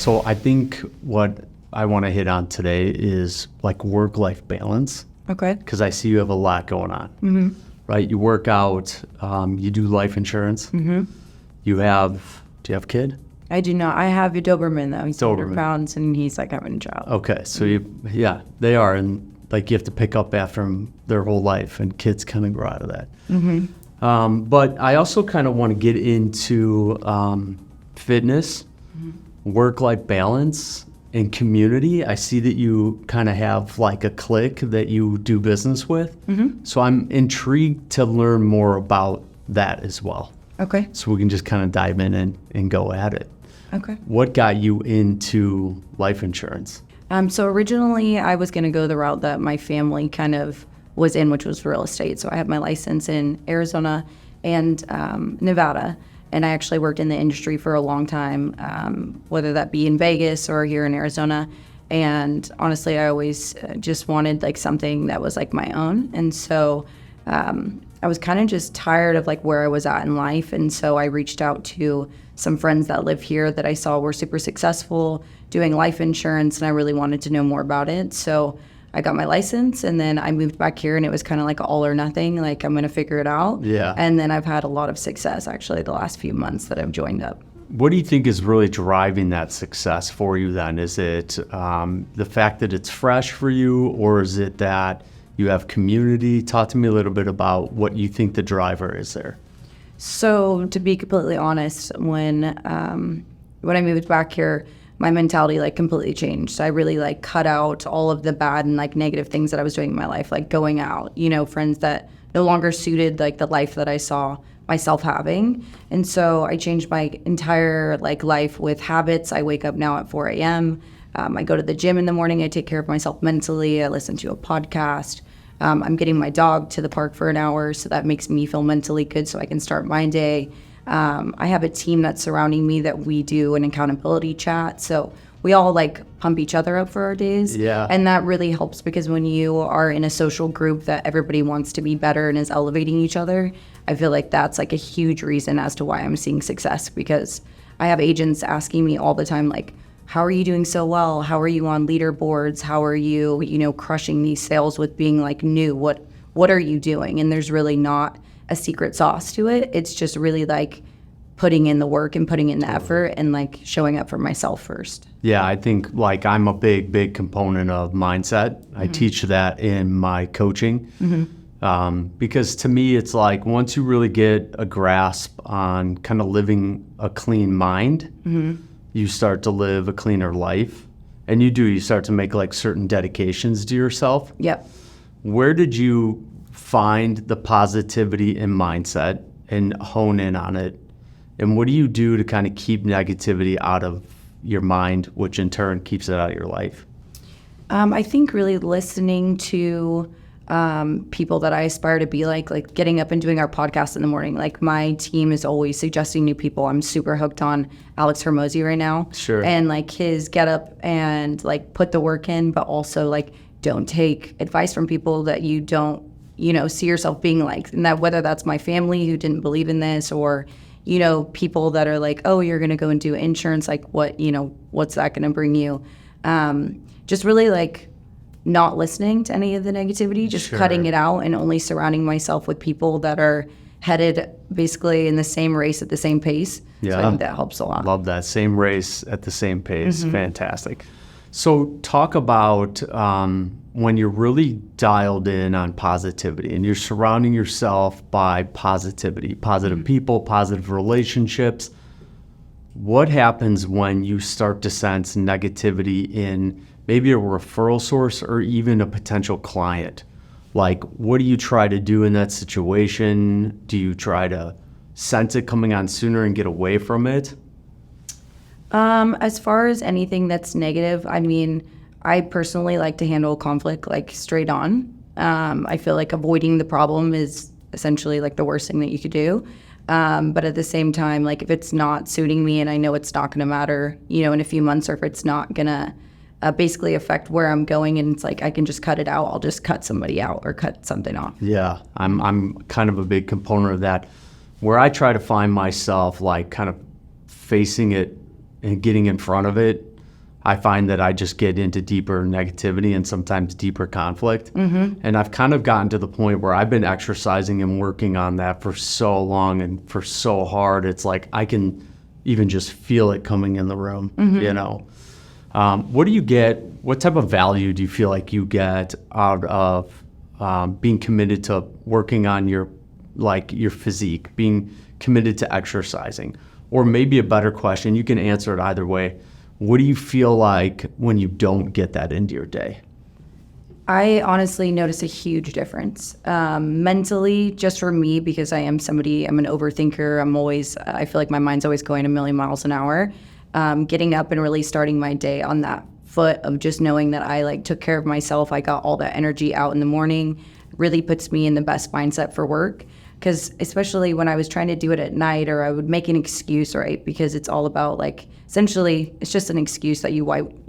So I think what I want to hit on today is like work-life balance, Okay. because I see you have a lot going on, right? You work out, you do life insurance. Do you have a kid? I do not. I have a Doberman, though. He's 100 Doberman. pounds, and he's like having a child. Okay, so they are, and like you have to pick up after them their whole life, and kids kind of grow out of that. But I also kind of want to get into fitness, work-life balance, and community. I see that you kind of have like a clique that you do business with. So I'm intrigued to learn more about that as well. Okay. So we can just kind of dive in and go at it. Okay. What got you into life insurance? So originally, I was going to go the route that my family kind of was in, which was real estate. So I have my license in Arizona and Nevada, and I actually worked in the industry for a long time, whether that be in Vegas or here in Arizona. And honestly, I always just wanted like something that was like my own. And so I was kind of just tired of like where I was at in life. And so I reached out to some friends that live here that I saw were super successful doing life insurance, and I really wanted to know more about it. So I got my license, and then I moved back here, and it was kind of like all or nothing, like I'm going to figure it out. Yeah. And then I've had a lot of success actually the last few months that I've joined up. What do you think is really driving that success for you then? Is it the fact that it's fresh for you, or is it that you have community? Talk to me a little bit about what you think the driver is there. So to be completely honest, when I moved back here, my mentality like completely changed. So I really like cut out all of the bad and like negative things that I was doing in my life, like going out, friends that no longer suited like the life that I saw myself having. And so I changed my entire like life with habits. I wake up now at 4 a.m. I go to the gym in the morning. I take care of myself mentally. I listen to a podcast. I'm getting my dog to the park for an hour, so that makes me feel mentally good so I can start my day. I have a team that's surrounding me that we do an accountability chat. So we all like pump each other up for our days. Yeah. And that really helps because when you are in a social group that everybody wants to be better and is elevating each other, I feel like that's like a huge reason as to why I'm seeing success, because I have agents asking me all the time, like, how are you doing so well? How are you on leaderboards? How are you, crushing these sales with being like new? What are you doing? And there's really not a secret sauce to it. It's just really like putting in the work and putting in the effort and like showing up for myself first. Yeah, I think like I'm a big component of mindset. I teach that in my coaching. Because to me, it's like once you really get a grasp on kind of living a clean mind, you start to live a cleaner life. And you start to make like certain dedications to yourself. Yep. Where did you find the positivity in mindset and hone in on it? And what do you do to kind of keep negativity out of your mind, which in turn keeps it out of your life? I think really listening to people that I aspire to be like getting up and doing our podcast in the morning. Like my team is always suggesting new people. I'm super hooked on Alex Hermosi right now. Sure. And like his get up and like put the work in, but also like don't take advice from people that you don't, see yourself being like. And that whether that's my family who didn't believe in this or, people that are like, oh, you're going to go and do insurance. Like what's that going to bring you? Just really like not listening to any of the negativity, just cutting it out and only surrounding myself with people that are headed basically in the same race at the same pace. Yeah. So I think that helps a lot. Love that. Same race at the same pace. Fantastic. So talk about when you're really dialed in on positivity and you're surrounding yourself by positivity, positive people, positive relationships. What happens when you start to sense negativity in maybe a referral source or even a potential client? Like, what do you try to do in that situation? Do you try to sense it coming on sooner and get away from it? As far as anything that's negative, I mean, I personally like to handle conflict like straight on. I feel like avoiding the problem is essentially like the worst thing that you could do. But at the same time, like if it's not suiting me and I know it's not going to matter, in a few months, or if it's not going to basically affect where I'm going and it's like I can just cut it out, I'll just cut somebody out or cut something off. Yeah, I'm kind of a big component of that, where I try to find myself like kind of facing it and getting in front of it I find that I just get into deeper negativity and sometimes deeper conflict. And I've kind of gotten to the point where I've been exercising and working on that for so long and for so hard. It's like I can even just feel it coming in the room, you know. What do you get? What type of value do you feel like you get out of being committed to working on your physique, being committed to exercising? Or maybe a better question, you can answer it either way. What do you feel like when you don't get that into your day? I honestly notice a huge difference mentally, just for me, because I'm an overthinker. I feel like my mind's always going a million miles an hour. Getting up and really starting my day on that foot of just knowing that I like took care of myself, I got all that energy out in the morning, really puts me in the best mindset for work. Because especially when I was trying to do it at night, or I would make an excuse, right? Because it's all about like, essentially, it's just an excuse that you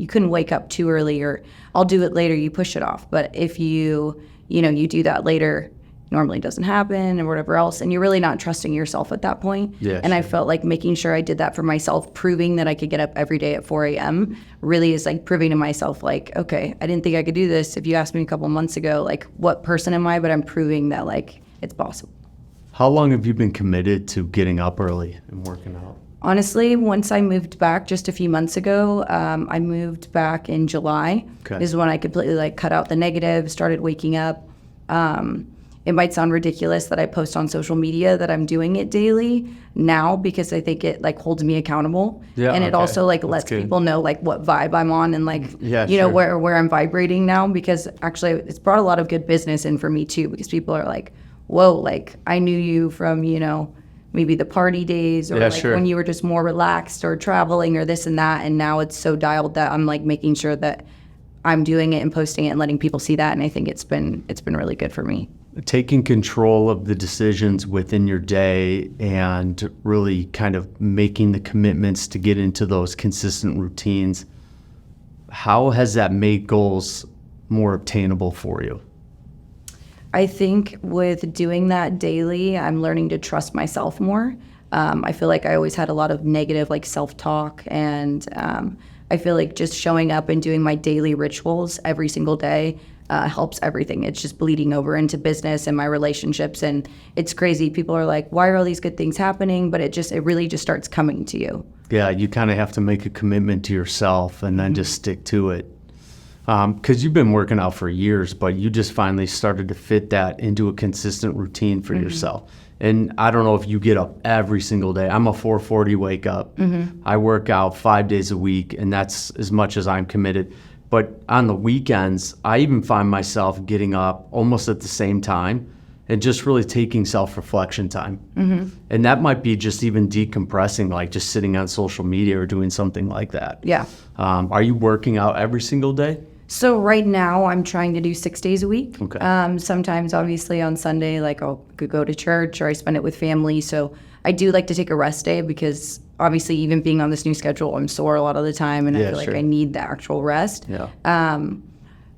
couldn't wake up too early, or I'll do it later, you push it off. But if you do that later, normally doesn't happen or whatever else, and you're really not trusting yourself at that point. Yeah, and sure. I felt like making sure I did that for myself, proving that I could get up every day at 4 a.m. really is like proving to myself, like, okay, I didn't think I could do this. If you asked me a couple of months ago, like, what person am I? But I'm proving that like it's possible. How long have you been committed to getting up early and working out? Honestly, once I moved back just a few months ago, I moved back in July. Okay. This is when I completely like cut out the negative, started waking up. It might sound ridiculous that I post on social media that I'm doing it daily now, because I think it like holds me accountable. Yeah, and it okay. also like That's lets good. people know like what vibe I'm on, and like, Yeah, you know, sure. where I'm vibrating now, because actually it's brought a lot of good business in for me too, because people are like, whoa, like I knew you from, maybe the party days, or Yeah, like sure. when you were just more relaxed or traveling or this and that. And now it's so dialed that I'm like making sure that I'm doing it and posting it and letting people see that. And I think it's been really good for me. Taking control of the decisions within your day and really kind of making the commitments to get into those consistent routines. How has that made goals more obtainable for you? I think with doing that daily, I'm learning to trust myself more. I feel like I always had a lot of negative like self-talk, and I feel like just showing up and doing my daily rituals every single day helps everything. It's just bleeding over into business and my relationships, and it's crazy. People are like, why are all these good things happening? But it really just starts coming to you. Yeah, you kind of have to make a commitment to yourself and then just stick to it. Because you've been working out for years, but you just finally started to fit that into a consistent routine for yourself. And I don't know if you get up every single day. I'm a 4:40 wake up. I work out 5 days a week, and that's as much as I'm committed. But on the weekends, I even find myself getting up almost at the same time and just really taking self-reflection time. And that might be just even decompressing, like just sitting on social media or doing something like that. Yeah. Are you working out every single day? So right now I'm trying to do 6 days a week. Okay. Sometimes obviously on Sunday, like could go to church, or I spend it with family. So I do like to take a rest day, because obviously even being on this new schedule, I'm sore a lot of the time, and I Yeah, feel like sure. I need the actual rest. Yeah.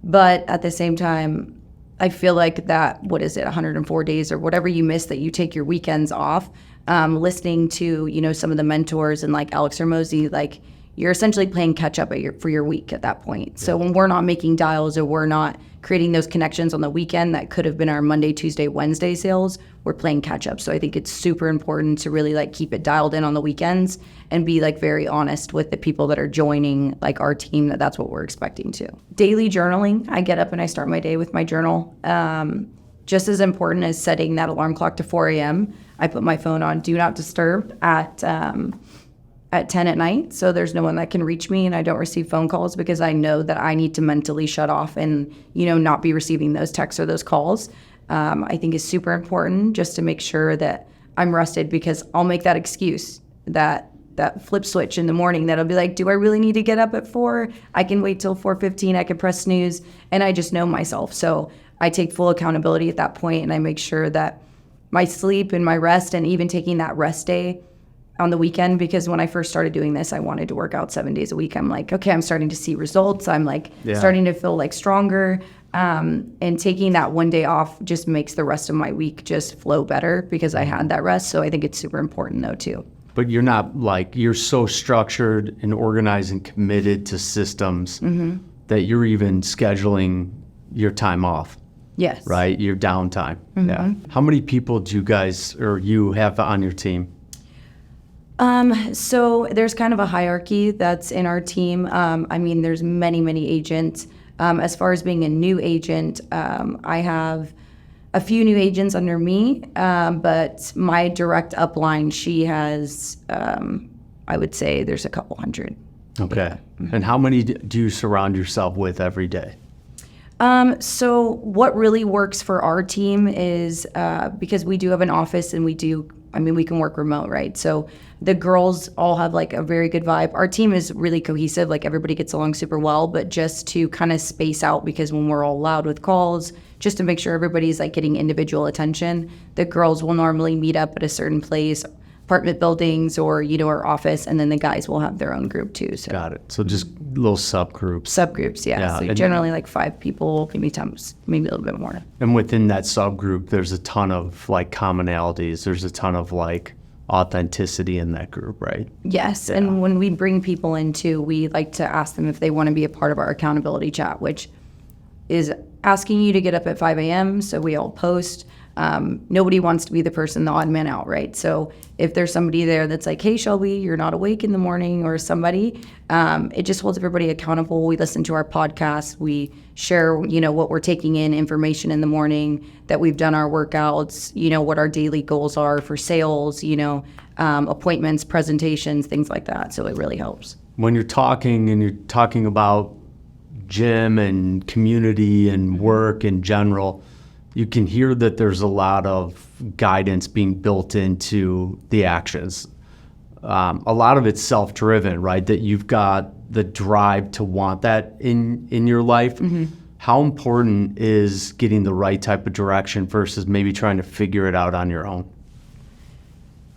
But at the same time, I feel like that, 104 days or whatever you miss, that you take your weekends off, listening to, some of the mentors and like Alex Hormozy, like you're essentially playing catch up for your week at that point. So when we're not making dials, or we're not creating those connections on the weekend that could have been our Monday, Tuesday, Wednesday sales, we're playing catch up. So I think it's super important to really like keep it dialed in on the weekends and be like very honest with the people that are joining like our team, that's what we're expecting to. Daily journaling, I get up and I start my day with my journal. Just as important as setting that alarm clock to 4 a.m., I put my phone on do not disturb at 10 at night, so there's no one that can reach me, and I don't receive phone calls, because I know that I need to mentally shut off and not be receiving those texts or those calls. I think is super important, just to make sure that I'm rested, because I'll make that excuse, that flip switch in the morning, that'll be like, do I really need to get up at 4? I can wait till 4:15, I can press snooze, and I just know myself. So I take full accountability at that point, and I make sure that my sleep and my rest, and even taking that rest day on the weekend, because when I first started doing this, I wanted to work out 7 days a week. I'm like, okay, I'm starting to see results. I'm like starting to feel like stronger. And taking that one day off just makes the rest of my week just flow better, because I had that rest. So I think it's super important though too. But you're not like, you're so structured and organized and committed to systems that you're even scheduling your time off, Yes. right? Your downtime. Yeah. How many people do you guys or you have on your team? So there's kind of a hierarchy that's in our team. I mean, there's many agents. As far as being a new agent, I have a few new agents under me, but my direct upline, she has, I would say there's a couple hundred. Okay. And how many do you surround yourself with every day? So what really works for our team is, because we do have an office and we can work remote, right? So the girls all have like a very good vibe. Our team is really cohesive, like everybody gets along super well, but just to kind of space out, because when we're all loud with calls, just to make sure everybody's like getting individual attention, the girls will normally meet up at a certain place, apartment buildings or, our office, and then the guys will have their own group too. So Got it. So just little subgroups. Subgroups, yeah. Yeah, So and- generally like 5 people, maybe a little bit more. And within that subgroup, there's a ton of like commonalities. There's a ton of like authenticity in that group, right? Yes, Yeah. and when we bring people in too, we like to ask them if they want to be a part of our accountability chat, which is asking you to get up at 5 a.m. so we all post. Nobody wants to be the odd man out, right? So if there's somebody there that's like, hey, Shelby, you're not awake in the morning, or somebody, it just holds everybody accountable. We listen to our podcast. We share, what we're taking in, information in the morning, that we've done our workouts, what our daily goals are for sales, appointments, presentations, things like that. So it really helps. When you're talking about gym and community and work in general, you can hear that there's a lot of guidance being built into the actions. A lot of it's self-driven, right? That you've got the drive to want that in your life. How important is getting the right type of direction versus maybe trying to figure it out on your own?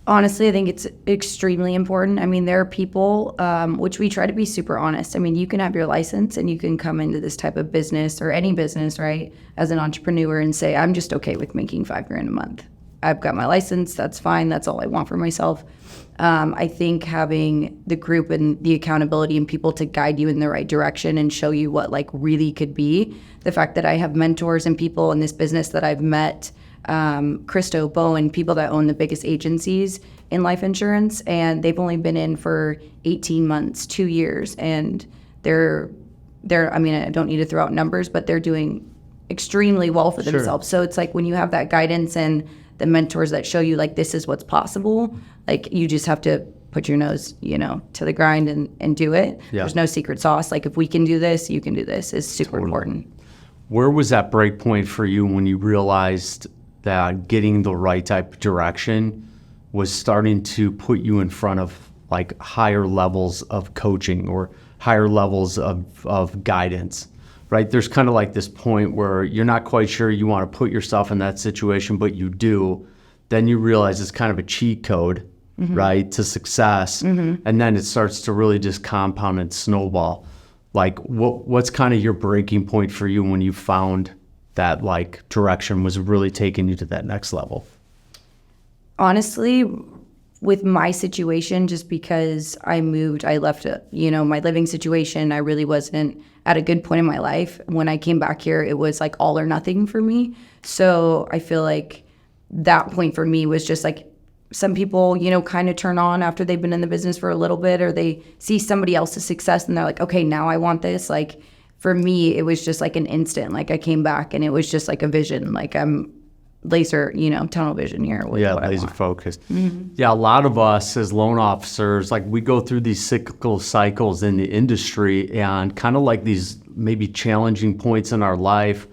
Honestly, I think it's extremely important. I mean, there are people, which we try to be super honest. I mean, you can have your license and you can come into this type of business or any business, right, as an entrepreneur and say, I'm just okay with making $5,000 a month. I've got my license. That's fine. That's all I want for myself. I think having the group and the accountability and people to guide you in the right direction and show you what like really could be. The fact that I have mentors and people in this business that I've met, Christo, Bowen, people that own the biggest agencies in life insurance, and they've only been in for 18 months, 2 years, and they're I mean, I don't need to throw out numbers, but they're doing extremely well for themselves. So it's like when you have that guidance and the mentors that show you like this is what's possible, like you just have to put your nose, to the grind and do it. Yeah. There's no secret sauce. Like if we can do this, you can do this. It's super important. Where was that break point for you when you realized that getting the right type of direction was starting to put you in front of like higher levels of coaching or higher levels of guidance, right? There's kind of like this point where you're not quite sure you want to put yourself in that situation, but you do. Then you realize it's kind of a cheat code, right, to success. And then it starts to really just compound and snowball. Like what's kind of your breaking point for you when you found that like direction was really taking you to that next level? Honestly, with my situation, just because I left my living situation, I really wasn't at a good point in my life. When I came back here, it was like all or nothing for me. So I feel like that point for me was just like some people, kind of turn on after they've been in the business for a little bit, or they see somebody else's success and they're like, okay, now I want this. Like for me, it was just like an instant, like I came back and it was just like a vision, like I'm laser, tunnel vision here. Yeah, laser focused. Yeah, a lot of us as loan officers, like we go through these cyclical cycles in the industry, and kind of like these maybe challenging points in our life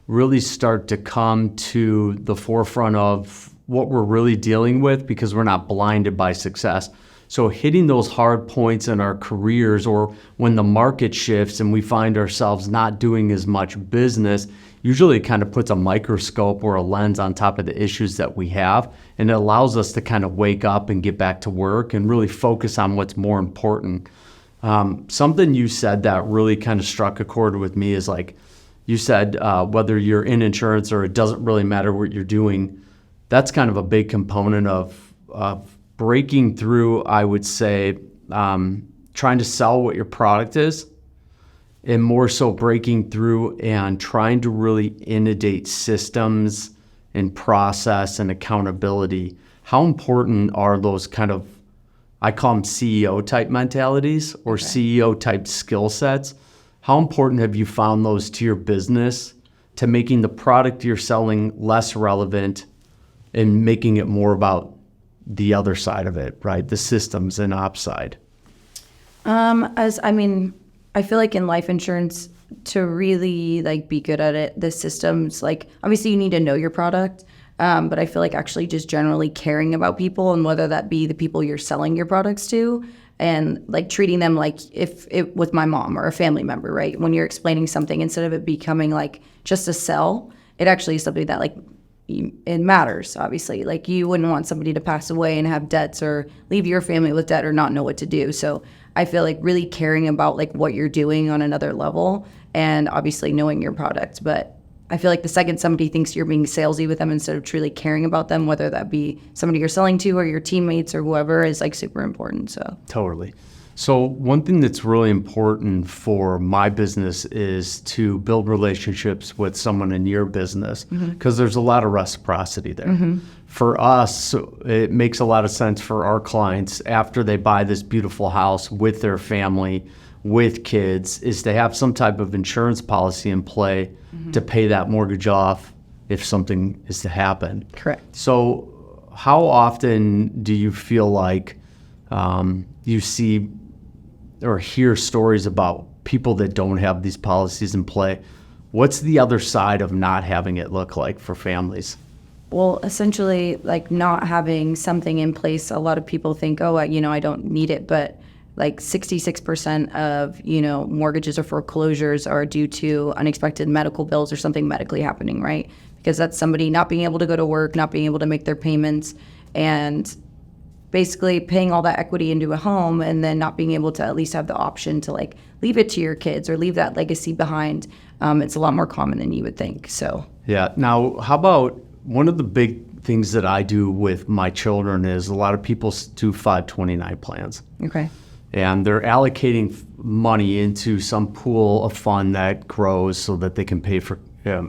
really start to come to the forefront of what we're really dealing with because we're not blinded by success. So hitting those hard points in our careers, or when the market shifts and we find ourselves not doing as much business, usually it kind of puts a microscope or a lens on top of the issues that we have, and it allows us to kind of wake up and get back to work and really focus on what's more important. Something you said that really kind of struck a chord with me is like, you said whether you're in insurance or it doesn't really matter what you're doing, that's kind of a big component of breaking through, I would say, trying to sell what your product is, and more so breaking through and trying to really inundate systems and process and accountability. How important are those kind of, I call them CEO type mentalities or CEO type skill sets? How important have you found those to your business, to making the product you're selling less relevant and making it more about the other side of it, right? The systems and ops side. I feel like in life insurance, to really like be good at it, the systems, like obviously you need to know your product, but I feel like actually just generally caring about people, and whether that be the people you're selling your products to, and like treating them like if it with my mom or a family member, right? When you're explaining something, instead of it becoming like just a sell, it actually is something that like it matters, obviously. Like you wouldn't want somebody to pass away and have debts or leave your family with debt or not know what to do. So I feel like really caring about like what you're doing on another level, and obviously knowing your product. But I feel like the second somebody thinks you're being salesy with them instead of truly caring about them, whether that be somebody you're selling to or your teammates or whoever, is like super important. So Totally. So one thing that's really important for my business is to build relationships with someone in your business, because there's a lot of reciprocity there. For us, it makes a lot of sense for our clients after they buy this beautiful house with their family, with kids, is to have some type of insurance policy in play to pay that mortgage off if something is to happen. correct. So how often do you feel like you see or hear stories about people that don't have these policies in play? What's the other side of not having it look like for families? Well, essentially, like not having something in place, a lot of people think, oh, I don't need it. But like 66% of, mortgages or foreclosures are due to unexpected medical bills or something medically happening, right? Because that's somebody not being able to go to work, not being able to make their payments, and basically paying all that equity into a home and then not being able to at least have the option to like leave it to your kids or leave that legacy behind. It's a lot more common than you would think. So Yeah. Now, how about one of the big things that I do with my children is a lot of people do 529 plans. okay. And they're allocating money into some pool of fund that grows so that they can pay for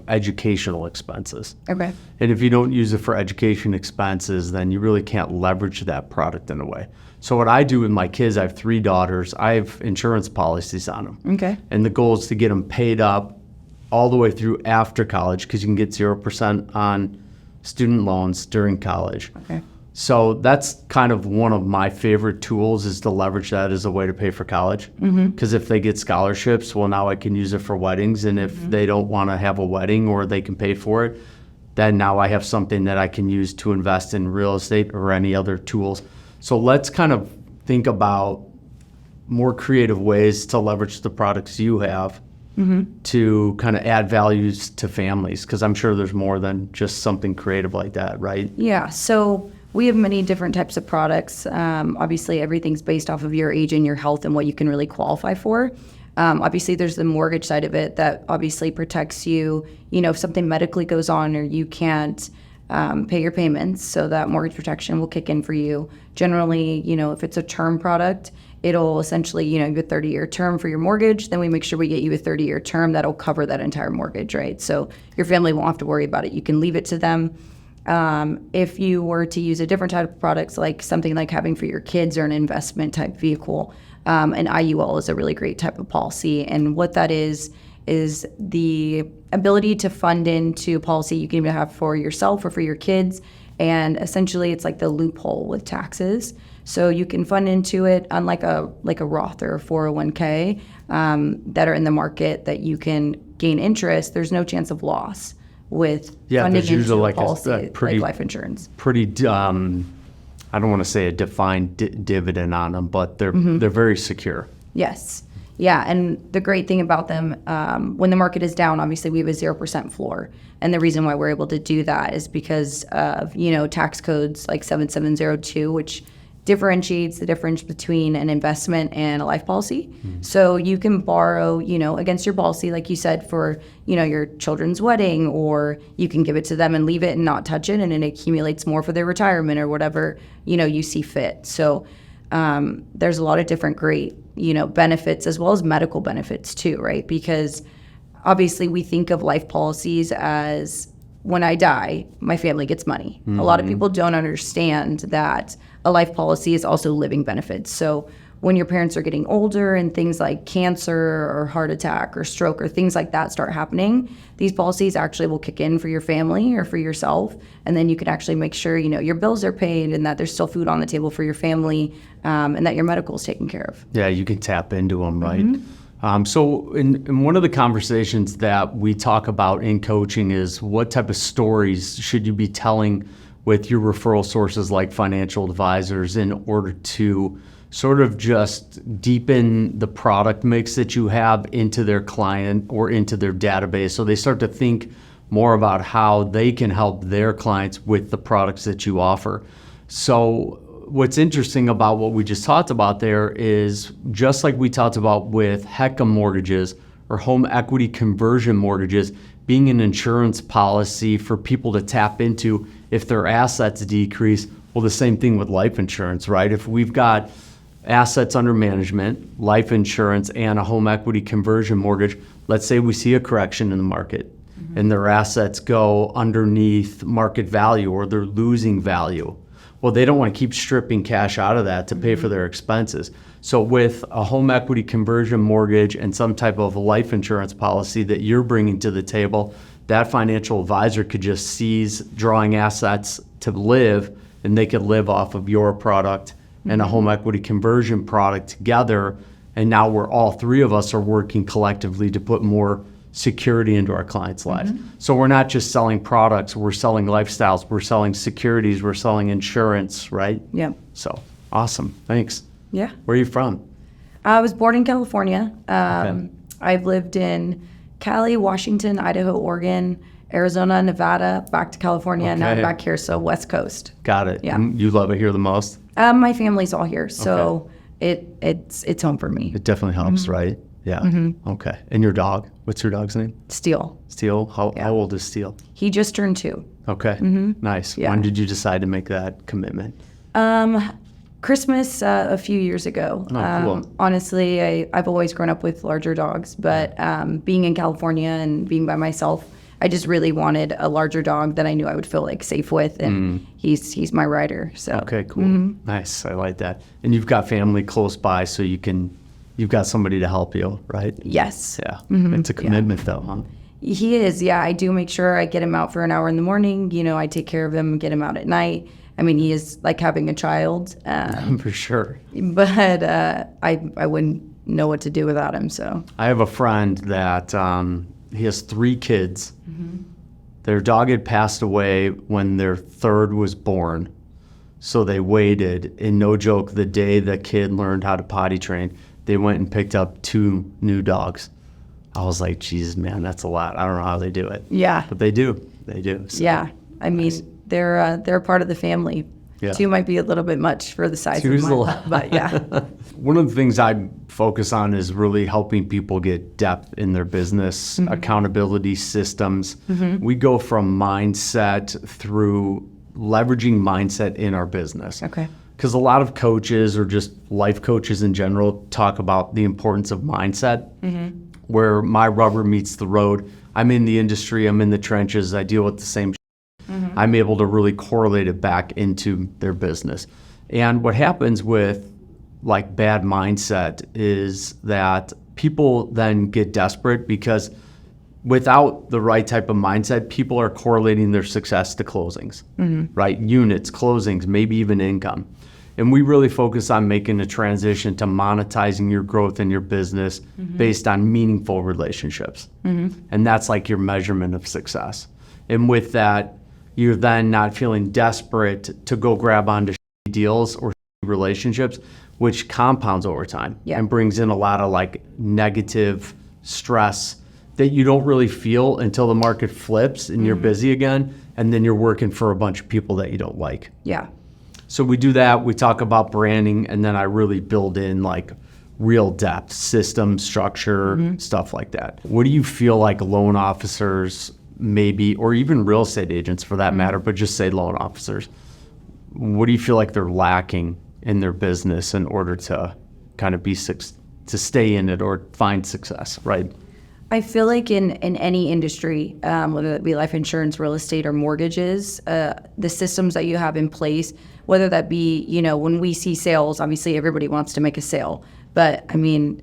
educational expenses. Okay. And if you don't use it for education expenses, then you really can't leverage that product in a way. So what I do with my kids, I have 3 daughters, I have insurance policies on them. Okay. And the goal is to get them paid up all the way through after college, because you can get 0% on student loans during college. Okay. So that's kind of one of my favorite tools, is to leverage that as a way to pay for college. Because if they get scholarships, well, now I can use it for weddings. And if they don't want to have a wedding or they can pay for it, then now I have something that I can use to invest in real estate or any other tools. So let's kind of think about more creative ways to leverage the products you have to kind of add values to families, because I'm sure there's more than just something creative like that, right? Yeah. So we have many different types of products. Obviously, everything's based off of your age and your health and what you can really qualify for. Obviously, there's the mortgage side of it that obviously protects you, if something medically goes on or you can't pay your payments, so that mortgage protection will kick in for you. Generally, if it's a term product, it'll essentially, you have a 30-year term for your mortgage. Then we make sure we get you a 30-year term that'll cover that entire mortgage, right? So your family won't have to worry about it. You can leave it to them. If you were to use a different type of products, like something like having for your kids or an investment type vehicle, an IUL is a really great type of policy. And what that is the ability to fund into a policy you can even have for yourself or for your kids. And essentially, it's like the loophole with taxes. So you can fund into it, unlike a Roth or a 401k that are in the market that you can gain interest. There's no chance of loss with funding into a policy like life insurance. Pretty, I don't want to say a defined dividend on them, but they're very secure. Yes. Yeah, and the great thing about them, when the market is down, obviously we have a 0% floor. And the reason why we're able to do that is because of, tax codes like 7702, which differentiates the difference between an investment and a life policy. So you can borrow, against your policy, like you said, for, your children's wedding, or you can give it to them and leave it and not touch it, and it accumulates more for their retirement or whatever, you see fit. So there's a lot of different great, benefits, as well as medical benefits too, right? Because obviously we think of life policies as, when I die, my family gets money. A lot of people don't understand that a life policy is also living benefits. So when your parents are getting older and things like cancer or heart attack or stroke or things like that start happening, these policies actually will kick in for your family or for yourself. And then you can actually make sure, your bills are paid and that there's still food on the table for your family, and that your medical is taken care of. Yeah, you can tap into them, right? So in one of the conversations that we talk about in coaching is, what type of stories should you be telling with your referral sources like financial advisors in order to sort of just deepen the product mix that you have into their client or into their database, so they start to think more about how they can help their clients with the products that you offer. So what's interesting about what we just talked about there is, just like we talked about with HECM mortgages or home equity conversion mortgages being an insurance policy for people to tap into if their assets decrease, well, the same thing with life insurance, right? If we've got assets under management, life insurance, and a home equity conversion mortgage, let's say we see a correction in the market and their assets go underneath market value or they're losing value. Well, they don't want to keep stripping cash out of that to pay for their expenses. So with a home equity conversion mortgage and some type of life insurance policy that you're bringing to the table, that financial advisor could just seize drawing assets to live, and they could live off of your product and a home equity conversion product together. And now we're all three of us are working collectively to put more security into our clients' lives. So we're not just selling products, we're selling lifestyles, we're selling securities, we're selling insurance, right? Yeah. So awesome. Thanks. Yeah. Where are you from? I was born in California. Okay. I've lived in Cali, Washington, Idaho, Oregon, Arizona, Nevada, back to California, and now I'm Okay. back here, so West Coast. Got it. Yeah. And you love it here the most? My family's all here, so it's home for me. It definitely helps, right? Yeah. Okay. And your dog? What's your dog's name? Steel. Steel? How old is Steel? He just turned 2. Okay. Nice. Yeah. When did you decide to make that commitment? Christmas a few years ago. Oh, cool. Honestly, I've always grown up with larger dogs, but being in California and being by myself, I just really wanted a larger dog that I knew I would feel like safe with, and he's my rider. So Okay, cool. Nice. I like that. And you've got family close by, so you've got somebody to help you, right? yes, Yeah. It's a commitment though, huh? he is. Yeah, I do make sure I get him out for an hour in the morning. I take care of him, get him out at night. I mean, he is like having a child, For sure. but I wouldn't know what to do without him. So I have a friend that he has 3 kids. Their dog had passed away when their third was born. So they waited, and no joke, the day the kid learned how to potty train, they went and picked up 2 new dogs. I was like, Jesus, man, that's a lot. I don't know how they do it. yeah, But they do. They do. So, yeah. I mean, they're a part of the family. Yeah. 2 might be a little bit much for the size 2's of a mine, lot. but yeah. One of the things I focus on is really helping people get depth in their business, accountability systems. We go from mindset through leveraging mindset in our business. Okay. Because a lot of coaches or just life coaches in general talk about the importance of mindset, where my rubber meets the road. I'm in the industry, I'm in the trenches, I deal with the same I'm able to really correlate it back into their business. And what happens with like bad mindset is that people then get desperate, because without the right type of mindset, people are correlating their success to closings, right? Units, closings, maybe even income. And we really focus on making a transition to monetizing your growth in your business based on meaningful relationships. And that's like your measurement of success. And with that, you're then not feeling desperate to go grab onto deals or relationships, which compounds over time and brings in a lot of like negative stress that you don't really feel until the market flips and you're busy again, and then you're working for a bunch of people that you don't like. Yeah. So we do that, we talk about branding, and then I really build in like real depth, system, structure, stuff like that. What do you feel like loan officers maybe, or even real estate agents for that matter, but just say loan officers, what do you feel like they're lacking in their business in order to kind of to stay in it or find success, right? I feel like in any industry, whether it be life insurance, real estate, or mortgages, the systems that you have in place, whether that be, when we see sales, obviously everybody wants to make a sale. But I mean,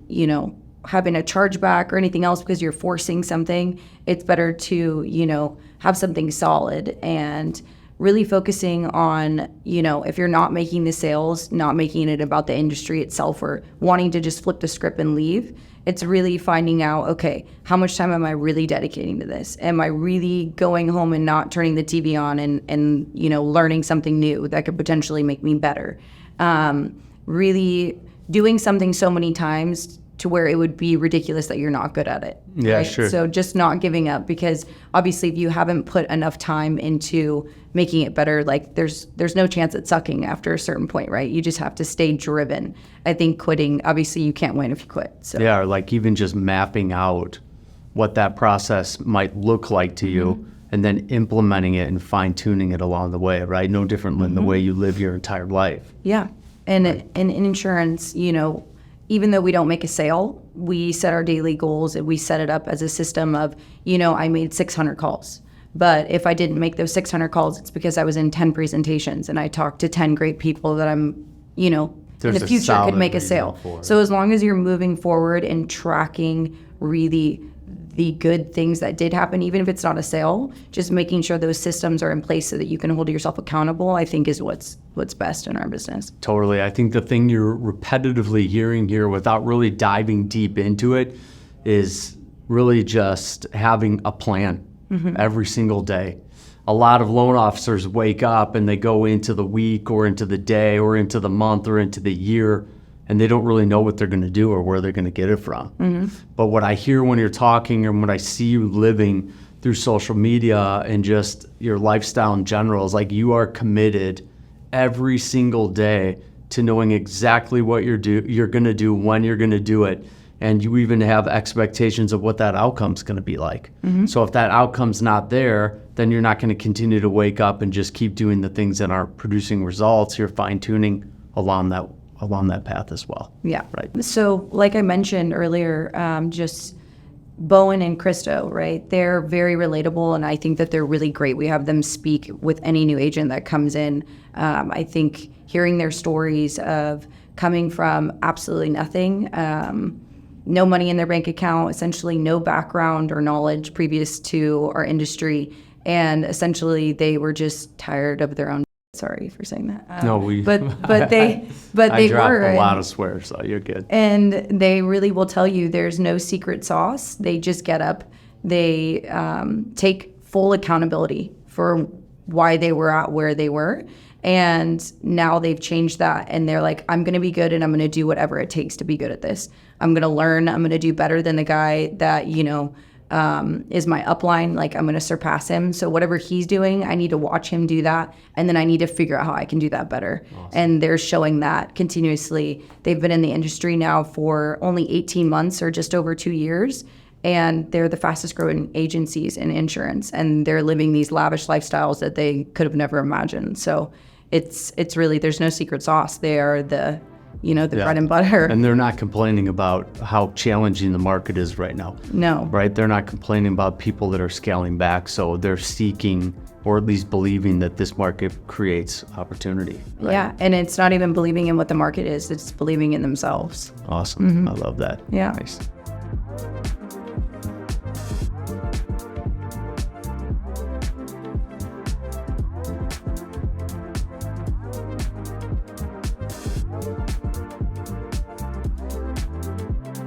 having a chargeback or anything else because you're forcing something, it's better to, have something solid and really focusing on, if you're not making the sales, not making it about the industry itself or wanting to just flip the script and leave. It's really finding out, okay, how much time am I really dedicating to this? Am I really going home and not turning the TV on and learning something new that could potentially make me better? Really doing something so many times to where it would be ridiculous that you're not good at it. Yeah, right? sure. So just not giving up, because obviously if you haven't put enough time into making it better, like there's no chance at sucking after a certain point, right? You just have to stay driven. I think quitting, obviously you can't win if you quit. So Yeah, or like even just mapping out what that process might look like to you and then implementing it and fine tuning it along the way, right? No different than the way you live your entire life. Yeah. And in insurance, even though we don't make a sale, we set our daily goals and we set it up as a system of, I made 600 calls. But if I didn't make those 600 calls, it's because I was in 10 presentations and I talked to 10 great people that I'm, in There's the a future could solid make a reason sale. for it. So as long as you're moving forward and tracking really the good things that did happen, even if it's not a sale, just making sure those systems are in place so that you can hold yourself accountable, I think is what's best in our business. Totally. I think the thing you're repetitively hearing here without really diving deep into it is really just having a plan every single day. A lot of loan officers wake up and they go into the week or into the day or into the month or into the year, and they don't really know what they're going to do or where they're going to get it from. But what I hear when you're talking and what I see you living through social media and just your lifestyle in general is like you are committed every single day to knowing exactly what you're going to do, when you're going to do it, and you even have expectations of what that outcome's going to be like. So if that outcome's not there, then you're not going to continue to wake up and just keep doing the things that aren't producing results. You're fine-tuning along that path as well. Yeah. Right. So like I mentioned earlier, just Bowen and Christo, right? They're very relatable, and I think that they're really great. We have them speak with any new agent that comes in. I think hearing their stories of coming from absolutely nothing, no money in their bank account, essentially no background or knowledge previous to our industry, and essentially they were just tired of their own. Sorry for saying that. No, we. But they I dropped were a lot of swears, so you're good. And they really will tell you there's no secret sauce. They just get up. They take full accountability for why they were at where they were. And now they've changed that. And they're like, I'm going to be good and I'm going to do whatever it takes to be good at this. I'm going to learn. I'm going to do better than the guy that, is my upline. Like, I'm going to surpass him. So whatever he's doing, I need to watch him do that. And then I need to figure out how I can do that better. Awesome. And they're showing that continuously. They've been in the industry now for only 18 months or just over 2 years. And they're the fastest growing agencies in insurance. And they're living these lavish lifestyles that they could have never imagined. So it's really, there's no secret sauce. They are the bread and butter. And they're not complaining about how challenging the market is right now. No. Right? They're not complaining about people that are scaling back. So they're seeking, or at least believing, that this market creates opportunity. Right? Yeah. And it's not even believing in what the market is. It's believing in themselves. Awesome. I love that. Yeah. Nice.